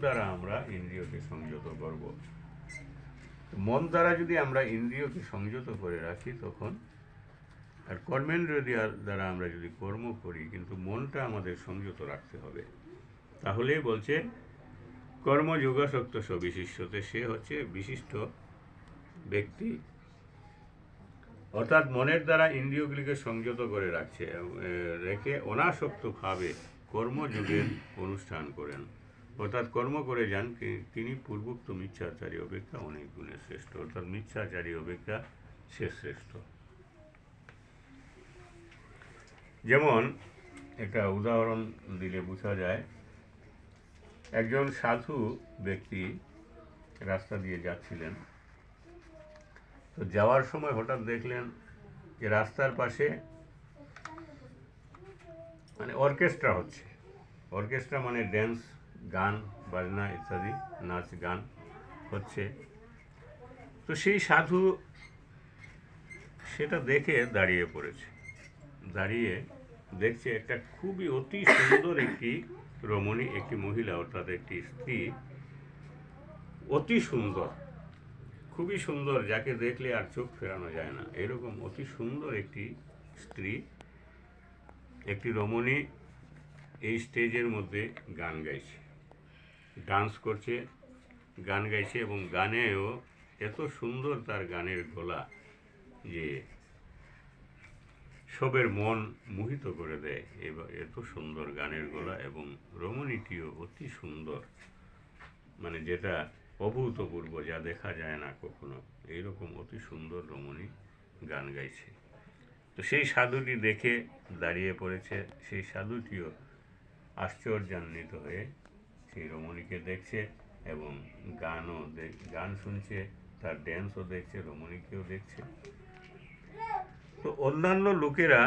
দ্বারা আমরা ইন্দ্রিয়কে সংযত করব। মন দ্বারা যদি আমরা ইন্দ্রিয়কে সংযত করে রাখি তখন, আর কর্মেন্দ্রিয় দ্বারা আমরা যদি কর্ম করি, কিন্তু মনটা আমাদের সংযত রাখতে হবে। তাহলেই বলছে কর্মযোগাসক্ত বিশিষ্টতে, সে হচ্ছে বিশিষ্ট ব্যক্তি, অর্থাৎ মনের দ্বারা ইন্দ্রিয়গুলিকে সংযত করে রেখে অনাসক্তভাবে কর্মযোগের অনুষ্ঠান করেন, অর্থাৎ কর্ম করে যান, তিনি পূর্বোক্ত মিথ্যাচারী অপেক্ষা অনেক গুণে শ্রেষ্ঠ, অর্থাৎ মিথ্যাচারী অপেক্ষা সে শ্রেষ্ঠ। যেমন একটা উদাহরণ দিলে বোঝা যায়, একজন সাধু ব্যক্তি রাস্তা দিয়ে যাচ্ছিলেন, তো যাওয়ার সময় হঠাৎ দেখলেন যে রাস্তার পাশে মানে অর্কেস্ট্রা হচ্ছে। অর্কেস্ট্রা মানে ড্যান্স, গান বাজনা ইত্যাদি, নাচ গান হচ্ছে। তো সেই সাধু সেটা দেখে দাঁড়িয়ে পড়েছে, দাঁড়িয়ে দেখছে একটা খুবই অতি সুন্দর একটি রমণী, একটি মহিলা, অর্থাৎ একটি স্ত্রী, অতি সুন্দর, খুবই সুন্দর, যাকে দেখলে আর চোখ ফেরানো যায় না, এরকম অতি সুন্দর একটি স্ত্রী, একটি রমণী এই স্টেজের মধ্যে গান গাইছে, ডান্স করছে, গান গাইছে, এবং গানেও এত সুন্দর তার গানের গলা যে সবের মন মোহিত করে দেয়। এত সুন্দর গানের গলা, এবং রমণীটিও অতি সুন্দর, মানে যেটা অভূতপূর্ব, যা দেখা যায় না কখনো, এইরকম অতি সুন্দর রমণী গান গাইছে। তো সেই সাধুটি দেখে দাঁড়িয়ে পড়েছে, সেই সাধুটিও আশ্চর্যান্বিত হয়ে সেই রমণীকে দেখছে, এবং গান শুনছে, তার ড্যান্সও দেখছে, রমণীকেও দেখছে। তো অন্যান্য লোকেরা,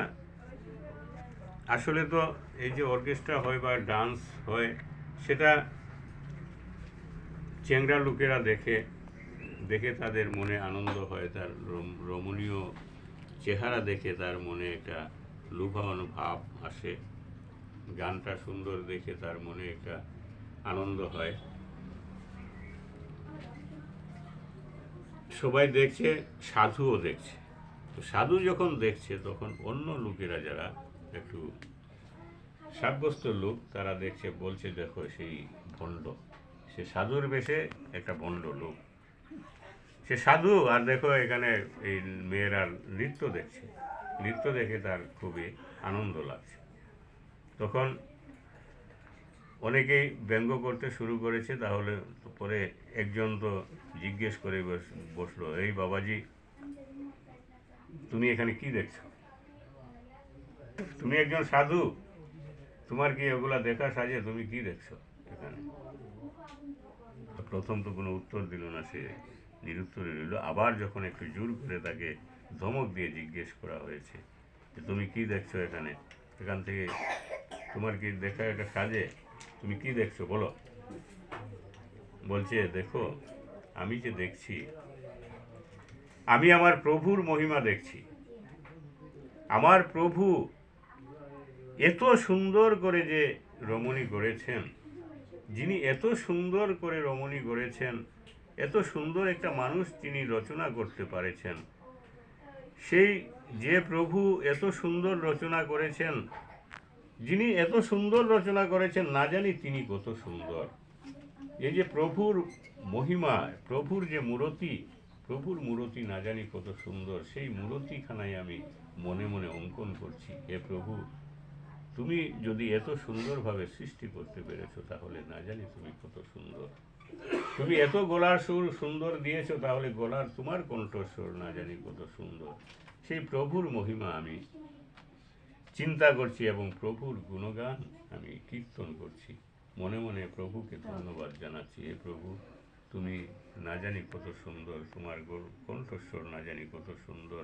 আসলে তো এই যে অর্কেস্ট্রা হয় বা ডান্স হয়, সেটা চেংড়া লোকেরা দেখে তাদের মনে আনন্দ হয়, তার রমণীয় চেহারা দেখে তার মনে একটা লুভানো ভাব আসে, গানটা সুন্দর দেখে তার মনে একটা আনন্দ হয়। সবাই দেখছে, সাধুও দেখছে। তো সাধু যখন দেখছে, তখন অন্য লোকেরা যারা একটু সাব্যস্ত লোক, তারা দেখছে, বলছে দেখো সেই ভণ্ড, সে সাধুর বেশে একটা ভণ্ড লোক, সে সাধু, আর দেখো এখানে এই মেয়েরা নৃত্য দেখছে, নৃত্য দেখে তার খুবই আনন্দ লাগছে। তখন অনেকেই ব্যঙ্গ করতে শুরু করেছে। তাহলে পরে একজন তো জিজ্ঞেস করে বসলো, এই বাবাজি, তুমি এখানে কি দেখছো? তুমি একজন সাধু, তোমার কি এগুলা দেখা সাজে? তুমি কি দেখছো এখানে? প্রথম তো কোনো উত্তর দিল না, সে নিরুত্তরে রইল। আবার যখন একটু জোর করে তাকে ধমক দিয়ে জিজ্ঞেস করা হয়েছে যে তুমি কি দেখছো এখানে, এখান থেকে তোমার কি দেখা এটা সাজে? তুমি কি দেখছো বলো? বলছে, দেখো, আমি যে দেখছি, আমি আমার প্রভুর মহিমা দেখছি। আমার প্রভু এত সুন্দর করে যে রমণী গড়েছেন, যিনি এত সুন্দর করে রমণী গড়েছেন, এত সুন্দর একটা মানুষ তিনি রচনা করতে পারেছেন, সেই যে প্রভু এত সুন্দর রচনা করেছেন, যিনি এত সুন্দর রচনা করেছেন, না জানি তিনি কত সুন্দর। এই যে প্রভুর মহিমা, প্রভুর যে মূরতি, প্রভুর মূরতি না জানি কত সুন্দর, সেই মূরতিখানায় আমি মনে মনে অঙ্কন করছি। হে প্রভু, তুমি যদি এত সুন্দরভাবে সৃষ্টি করতে পেরেছো, তাহলে না জানি তুমি কত সুন্দর। তুমি এত গলার সুর সুন্দর দিয়েছো, তাহলে গলার তোমার কণ্ঠস্বর না জানি কত সুন্দর। সেই প্রভুর মহিমা আমি চিন্তা করছি, এবং প্রভুর গুণগান আমি কীর্তন করছি, মনে মনে প্রভুকে ধন্যবাদ জানাচ্ছি। হে প্রভু, তুমি না জানি কত সুন্দর, তোমার কণ্ঠস্বর না জানি কত সুন্দর।